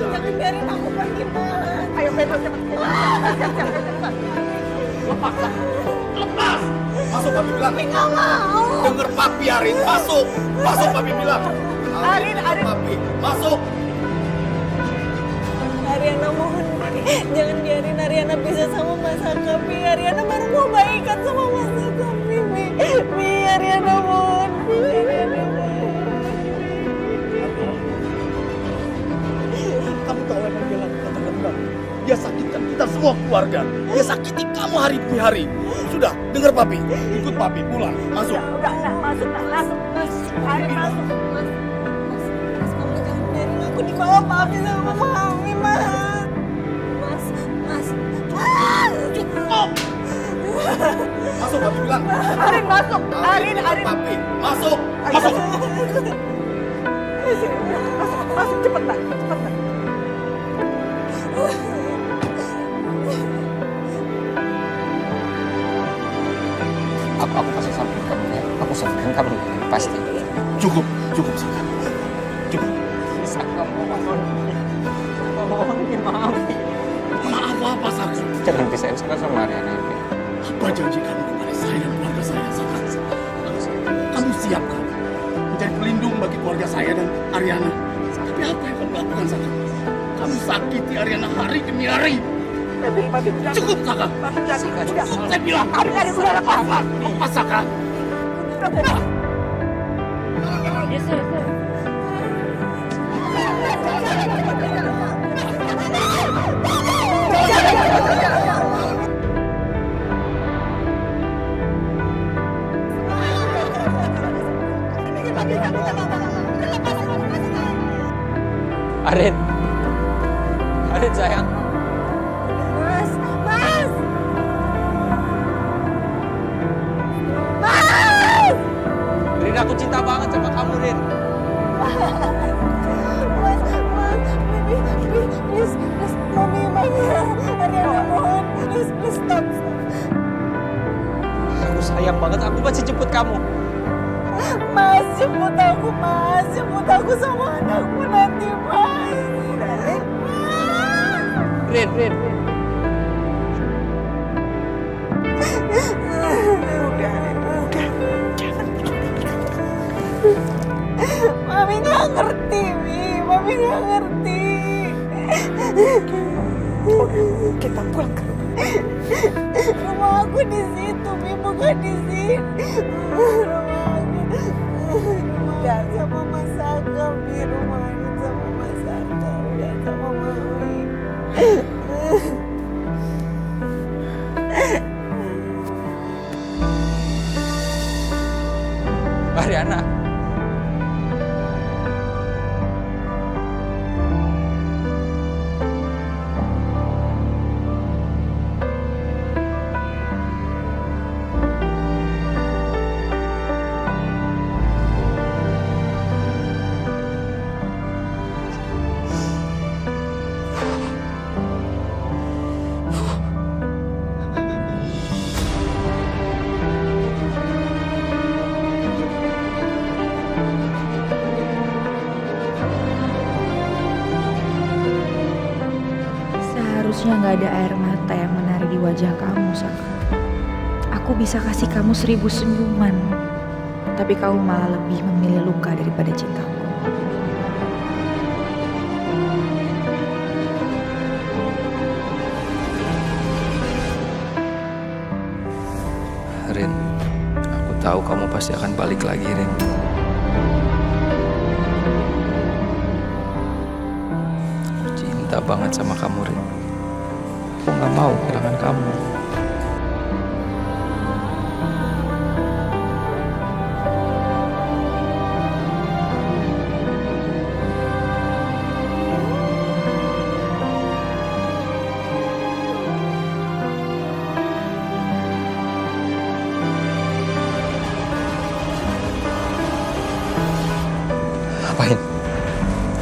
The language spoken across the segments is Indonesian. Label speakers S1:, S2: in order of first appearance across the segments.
S1: Jangan biarin aku pergi, Mas.
S2: Ayo, Pedro, cepat. Cepat.
S3: Lepas! Lepas! Masuk papi bilang.
S1: Tapi nggak mau.
S3: Dengar papi, Arin. Masuk! Masuk papi bilang.
S2: Arin.
S3: Papi, masuk!
S1: Ariana mohon, jangan biarin Ariana bisa sama Mas Aka, Mi. Ariana baru mau baikan sama Mas Aka, Mi. Mi, Ariana mohon, Mi. Ariana mohon.
S3: Kamu tahu apa yang dia lakukan terhadap kamu? Dia sakitkan kita semua keluarga. Dia sakiti kamu hari demi hari. Sudah, dengar papi. Ikut papi, pulang. Masuk.
S2: Udah, masuk.
S1: Mas,
S2: Arin, masuk.
S1: Mas, kamu jangan biarin aku dibawa papi sama Mami, Mas. Mas.
S3: Cukup! Masuk papi bilang.
S2: Arin, masuk. Arin.
S3: Papi, masuk.
S2: Ayo,
S3: Masuk.
S2: Masuk, cepet, Nak.
S4: Aku pasti samperin kamu ya. Aku samperin kamu ya. Pasti.
S3: Cukup, Saka. Cukup.
S4: Saka mohon. Mohon, maaf.
S3: Maaf apa, Saka?
S4: Jangan pisahin Saka sama Ariana.
S3: Apa janji kamu kepada saya dan keluarga saya, Saka? Kamu siap kan menjadi pelindung bagi keluarga saya dan Ariana? Tapi apa yang kamu lakukan, Saka? Kamu sakiti Ariana hari demi hari.
S2: Papi, udah.
S3: Cukup, Saka.
S4: Saka,
S2: Udah.
S3: Saya bilang.
S2: Arin, udah lepas.
S3: Lepas, Saka.
S4: Arin sayang.
S1: Mas.
S4: Rin, aku cinta banget sama kamu, Rin.
S1: Mas, please, Mami, Ariana mohon, please, stop.
S4: Aku sayang banget. Aku pasti jemput kamu.
S1: Mas, jemput aku sama anakku nanti, Mas.
S4: Rin.
S1: Mami nggak ngerti, Mi. Mami nggak ngerti.
S2: Kita pulang ke rumah.
S1: Rumah aku di situ, Mi, bukan di sini. Rumah aku sama Mas Aka, Mi. Rumah aku sama Mas Aka, udah sama Mami.
S4: Ariana.
S5: Seharusnya nggak ada air mata yang menari di wajah kamu, Saka. Aku bisa kasih kamu 1000 senyuman, tapi kamu malah lebih memilih luka daripada cintaku.
S4: Rin, aku tahu kamu pasti akan balik lagi, Rin. Aku cinta banget sama kamu, Rin. Aku nggak mau kehilangan kamu.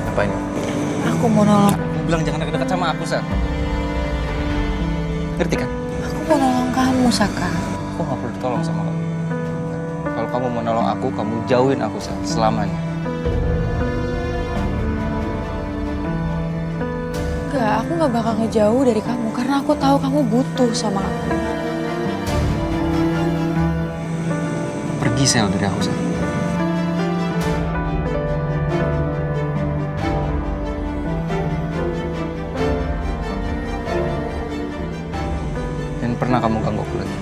S4: Ngapain?
S5: Aku mau nolong.
S4: Bilang jangan dekat-dekat sama aku, Sal. Ngerti kan?
S5: Aku mau nolong kamu, Saka.
S4: Aku nggak perlu ditolong sama kamu. Kalau kamu mau nolong aku, kamu jauhin aku, Sal, selamanya.
S5: aku gak bakal ngejauh dari kamu karena aku tahu kamu butuh sama aku.
S4: Pergi Sel dari aku, Sel. Dan pernah kamu ganggu aku lagi.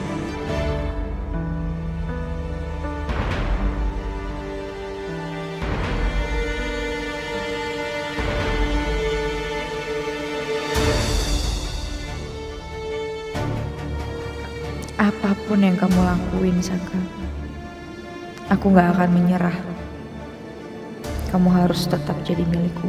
S5: Apapun yang kamu lakuin, Saka, aku gak akan menyerah. Kamu harus tetap jadi milikku.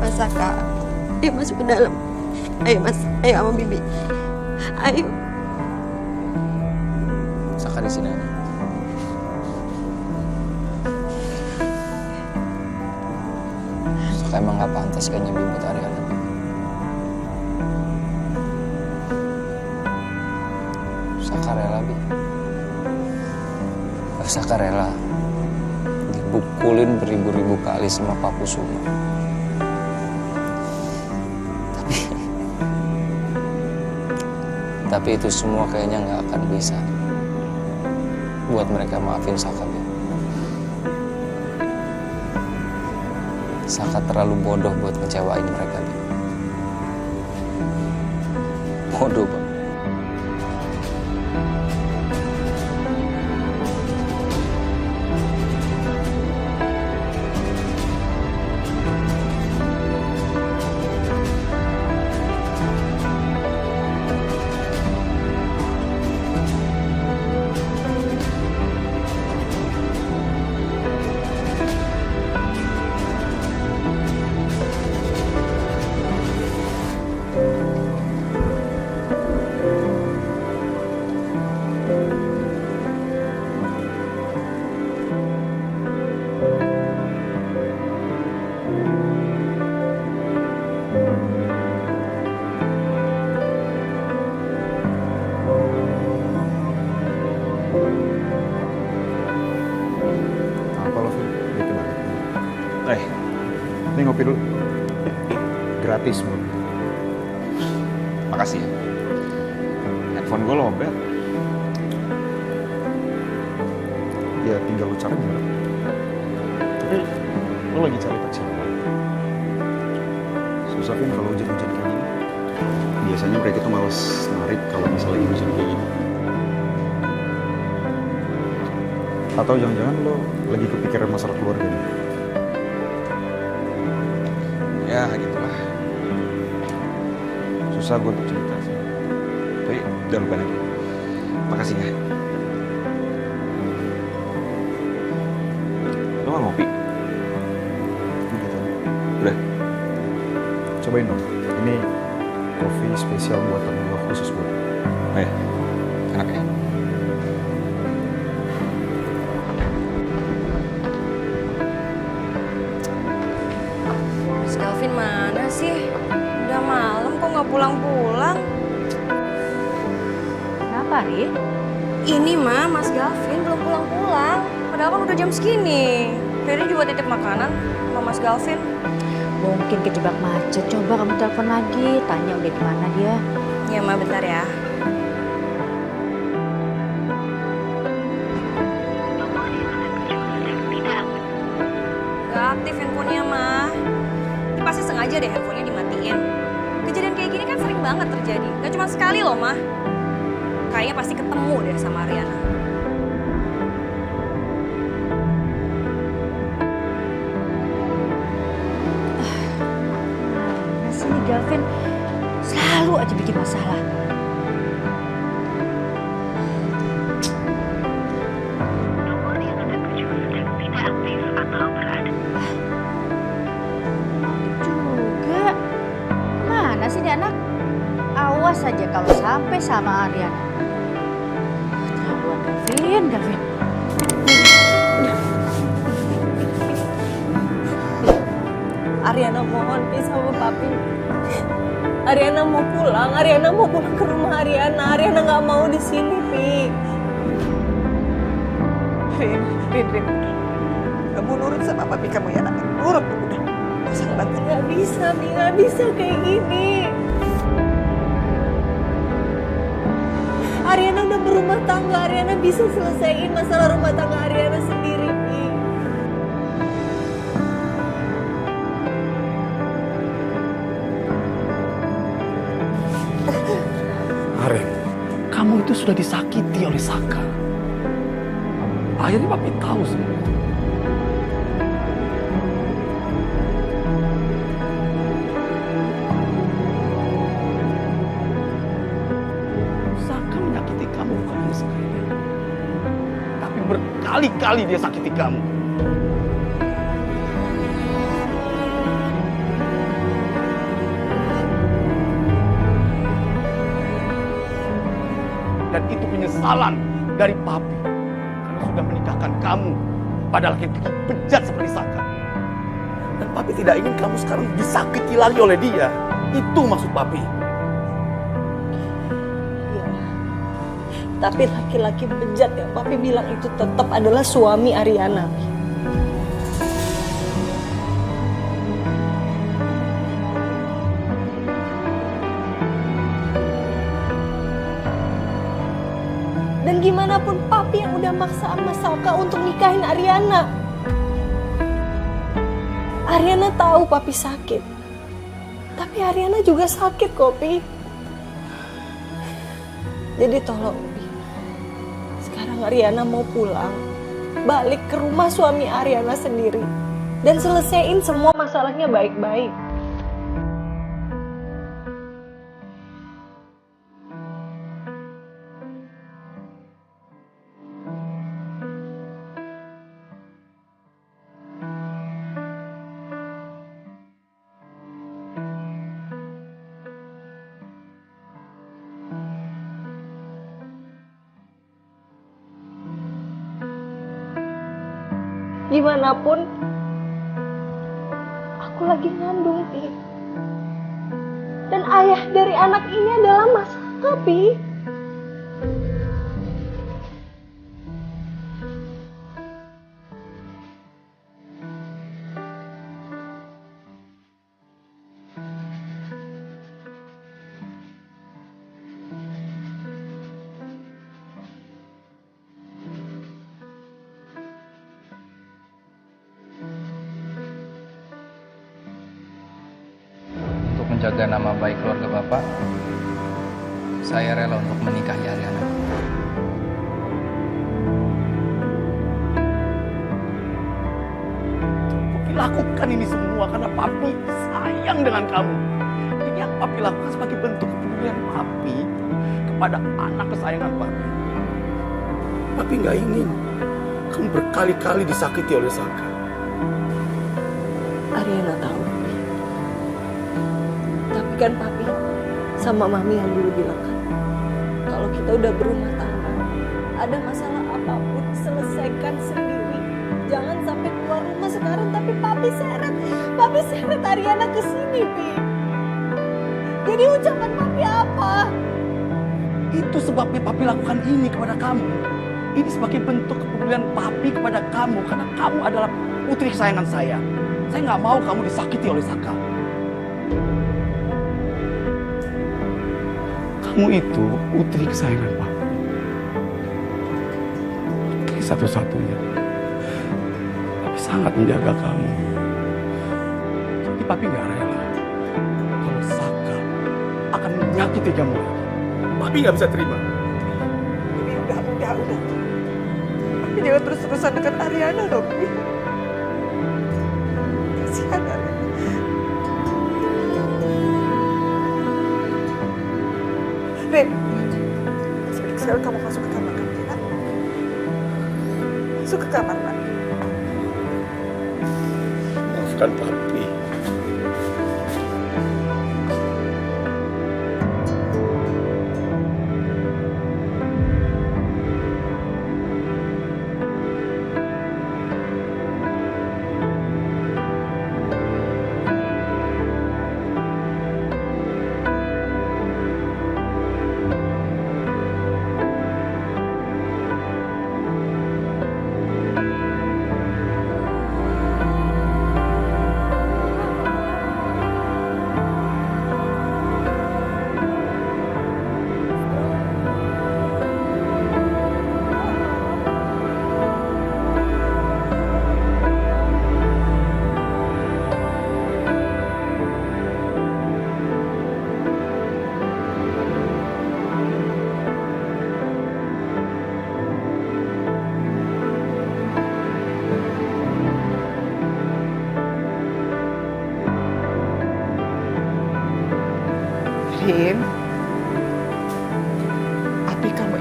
S6: Mas Saka, ayo masuk ke dalam. Ayo Mas, ayo sama Bibi. Ayo.
S4: Saka di sini aja. Saka emang gak pantas kayaknya buat Ariana. Saka rela, Bi. Saka rela dipukulin beribu-ribu kali sama Pak Kusuma. Tapi itu semua kayaknya nggak akan bisa buat mereka maafin Saka, Bi. Saka terlalu bodoh buat ngecewain mereka, Bi. Bodoh banget.
S7: Apa lo, Vin? Bikin apa? Ini ngopi dulu. Gratis, bro.
S8: Makasih ya. Handphone gue lowbat.
S7: Ya tinggal lu cari gimana. Tapi lo lagi cari taksi apa? Susah, Vin, kalau hujan-hujan kayak gini. Biasanya mereka tuh males narik kalau misalnya hujan kayak gini. Atau jangan-jangan lo lagi kepikiran masalah keluarga nih?
S8: Ya gitulah. Susah gue untuk cerita sih. Tapi udah lupa lagi. Makasih ya. Lo gak ngopi?
S7: Gitu.
S8: Udah.
S7: Cobain dong. Ini kopi spesial buatan gue khusus buat lo.
S8: Oh ya. Enak ya.
S6: Mas Galvin mana sih? Udah malam kok nggak pulang-pulang?
S5: Kenapa, Ri?
S6: Ini mah Mas Galvin belum pulang-pulang. Padahal kan udah jam segini. Ferry juga titip makanan sama Mas Galvin.
S9: Mungkin kejebak macet. Coba kamu telepon lagi, tanya udah di mana dia.
S6: Iya mah bentar ya. Gak aktif handphonenya mah. Ini pasti sengaja deh handphonenya dimatiin. Kejadian kayak gini kan sering banget terjadi. Gak cuma sekali loh mah. Kayaknya pasti ketemu deh sama Ariana.
S9: Masih nih Galvin, selalu aja bikin masalah. Juga, mana sih dia anak? Awas aja kalau sampai sama Ariana. duluan, Gavin, Gavin.
S1: Ariana mohon Pi sama Papi. Ariana mau pulang. Ariana mau pulang ke rumah Ariana. Ariana nggak mau di sini, Pi.
S2: Rin. Kamu nurut sama papi kamu ya, nak. Nurut, udah. Gak usah ngebantu.
S1: Nggak bisa, Pi. Nggak bisa kayak gini. Ariana udah berumah tangga. Ariana bisa selesaiin masalah rumah tangga Ariana sendiri, Pi.
S3: Aren, kamu itu sudah disakiti oleh Saka. Akhirnya papi tahu semua. Saka menyakiti kamu bukan hanya sekali, tapi berkali-kali dia sakiti kamu. Dan itu penyesalan dari papi karena sudah menikahkan kamu pada laki-laki bejat seperti Saka. Dan papi tidak ingin kamu sekarang disakiti lagi oleh dia. Itu maksud papi.
S1: Iya. Tapi laki-laki bejat yang Papi bilang itu tetap adalah suami Ariana, Pi. Dan gimana pun Papi yang udah maksa sama Saka untuk nikahin Ariana. Ariana tahu Papi sakit. Tapi Ariana juga sakit kok, Pi. Jadi tolong, Pi. Sekarang Ariana mau pulang. Balik ke rumah suami Ariana sendiri. Dan selesaiin semua masalahnya baik-baik. Gimana pun, aku lagi ngandung, Pi. Dan ayah dari anak ini adalah Mas Saka, Pi.
S4: Menjaga nama baik keluarga Bapak, saya rela untuk menikahi Ariana.
S3: Papi lakukan ini semua karena papi sayang dengan kamu. Ini yang papi lakukan sebagai bentuk kepedulian papi kepada anak kesayangan papi. Papi nggak ingin kamu berkali-kali disakiti oleh Saka.
S1: Ariana tahu. Tapi kan Papi sama Mami yang dulu bilang kan, kalau kita udah berumah tangga, ada masalah apapun selesaikan sendiri. Jangan sampai keluar rumah sekarang tapi Papi seret Ariana ke sini, Pi. Jadi ucapan Papi apa?
S3: Itu sebabnya papi lakukan ini kepada kamu. Ini sebagai bentuk kepedulian papi kepada kamu karena kamu adalah putri kesayangan saya. Saya nggak mau kamu disakiti oleh Saka. Kamu itu putri kesayangan papi. Putri satu-satunya. Papi sangat menjaga kamu. Tapi papi nggak rela kalau Saka akan menyakiti kamu lagi. Papi nggak bisa terima.
S2: Ini udah. Tapi jangan terus-terusan dekat Ariana dong, Pi. Kasihan Ariana. Rin, sekarang kamu masuk ke kamar kamu, nak. Masuk ke kamar, nak.
S3: Maafkan papi.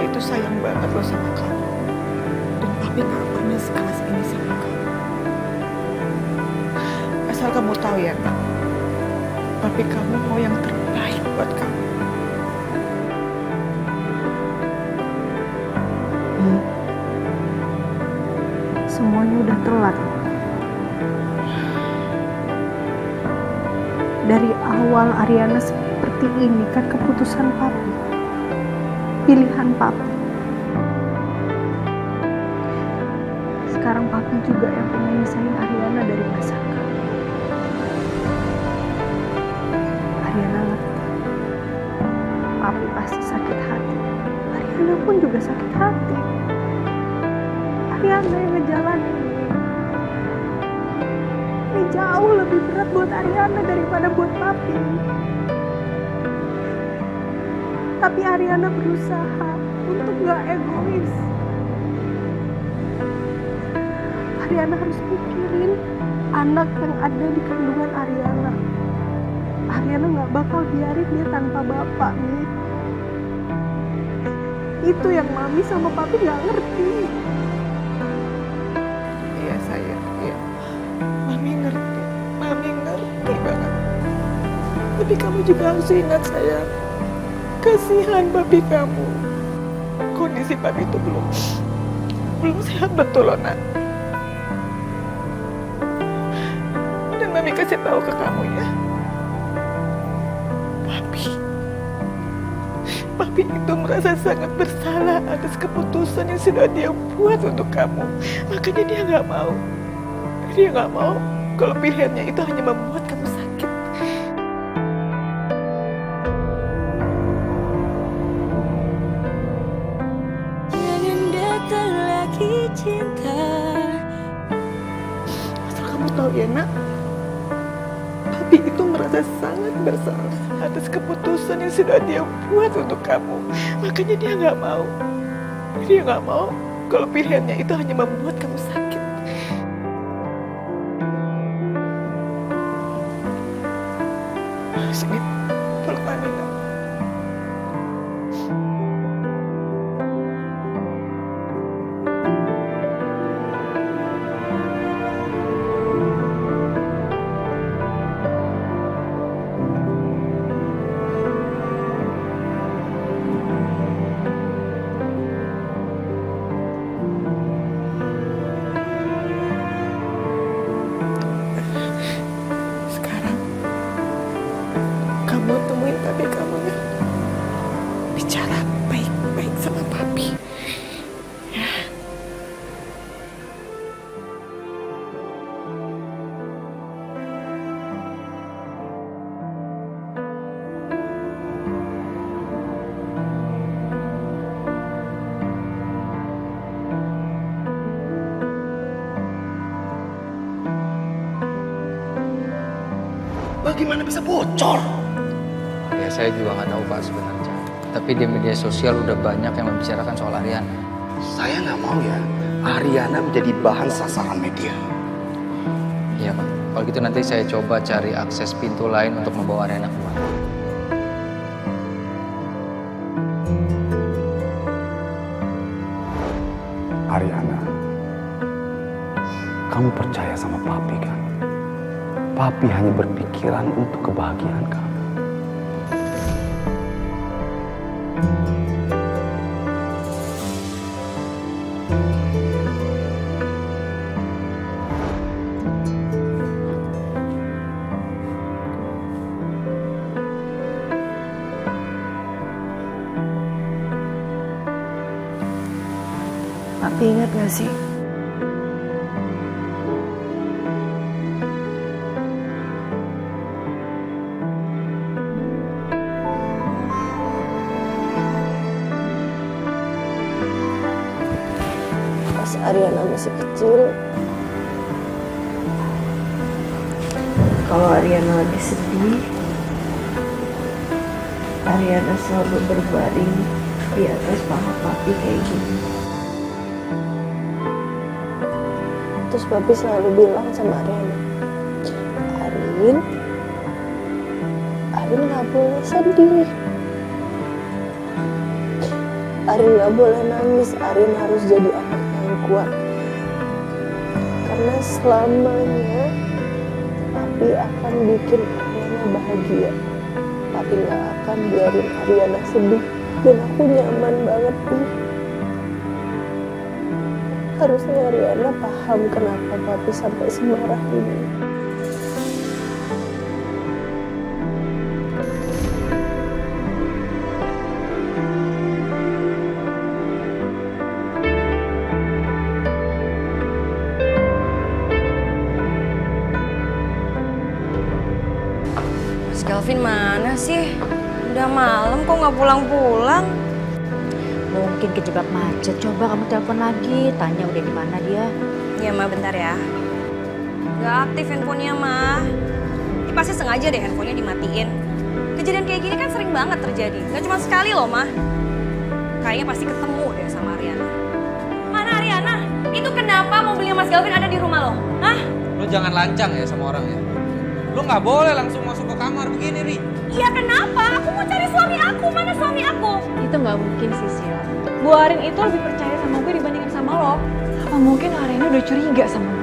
S2: Papi itu sayang banget loh sama kamu. Dan Papi gak pernah sekeras ini sama kamu. Asal kamu tahu ya, Nak. Papi kamu mau yang terbaik buat kamu.
S5: Semuanya udah telat. Dari awal Ariana seperti ini kan keputusan Papi. Pilihan Papi. Sekarang Papi juga yang pengen misahin Ariana dari Mas Saka. Ariana ngerti. Papi pasti sakit hati. Ariana pun juga sakit hati. Ariana yang ngejalanin ini jauh lebih berat buat Ariana daripada buat Papi. Tapi Ariana berusaha untuk gak egois. Ariana harus pikirin anak yang ada di kandungan Ariana. Ariana gak bakal biarin dia tanpa bapak nih. Itu yang Mami sama Papi gak ngerti.
S2: Iya sayang, iya. Mami ngerti banget. Tapi kamu juga harus ingat sayang, kasihan Papi kamu. Kondisi Papi itu belum sehat betul loh, Nak. Dan Mami kasih tahu ke kamu ya, Papi itu merasa sangat bersalah atas keputusan yang sudah dia buat untuk kamu. Makanya dia nggak mau. Dia nggak mau kalau pilihannya itu hanya membuat kamu sakit.
S1: Jangan datang lagi cinta.
S2: Asal kamu tahu ya, Nak, Papi itu merasa sangat bersalah atas keputusan yang sudah dia buat untuk kamu. Makanya dia nggak mau. Dia nggak mau kalau pilihannya itu hanya membuat kamu sakit. Sini, peluk Mami, Nak. Sekarang kamu temuin Papi kamu ya. Bicara baik-baik sama Papi. Ya.
S3: Bagaimana bisa bocor?
S4: Ya saya juga nggak tahu Pak sebenarnya. Tapi di media sosial udah banyak yang membicarakan soal Ariana.
S3: Saya nggak mau ya Ariana menjadi bahan sasaran media.
S4: Iya Pak. Kalau gitu nanti saya coba cari akses pintu lain untuk membawa Ariana keluar.
S3: Ariana, kamu percaya sama Papi kan? Papi hanya berpikiran untuk kebahagiaan kamu.
S1: Papi ingat gak sih? Pas Ariana masih kecil, kalau Ariana lagi sedih, Ariana selalu berbaring di atas paha Papi kayak gini. Terus Papi selalu bilang sama Ariana, Arin gak boleh sedih. Arin gak boleh nangis, Arin harus jadi anak yang kuat. Karena selamanya Papi akan bikin Ariana bahagia. Papi gak akan biarin Ariana sedih. Dan aku nyaman banget nih. Harusnya Ariana paham kenapa Papi sampai semarah ini.
S6: Mas Kelvin mana sih? Udah malam kok nggak pulang-pulang?
S9: Mungkin kejebak macet. Coba kamu telepon lagi, tanya udah di mana dia.
S6: Iya Ma, bentar ya. Gak aktif handphonenya Ma. Ini pasti sengaja deh handphonenya dimatiin. Kejadian kayak gini kan sering banget terjadi. Gak cuma sekali loh Ma. Kayaknya pasti ketemu deh sama Ariana. Mana Ariana? Itu kenapa mobilnya Mas Kelvin ada di rumah lo? Hah?
S4: Lo jangan lancang ya sama orang ya. Lo nggak boleh langsung masuk ke kamar begini, Ri.
S6: Iya kenapa? Aku mau cari suami aku. Mana suami aku?
S10: Itu nggak mungkin sih, Sil. Bu Arin itu lebih percaya sama gue dibandingin sama lo. Apa mungkin Arin udah curiga sama gue?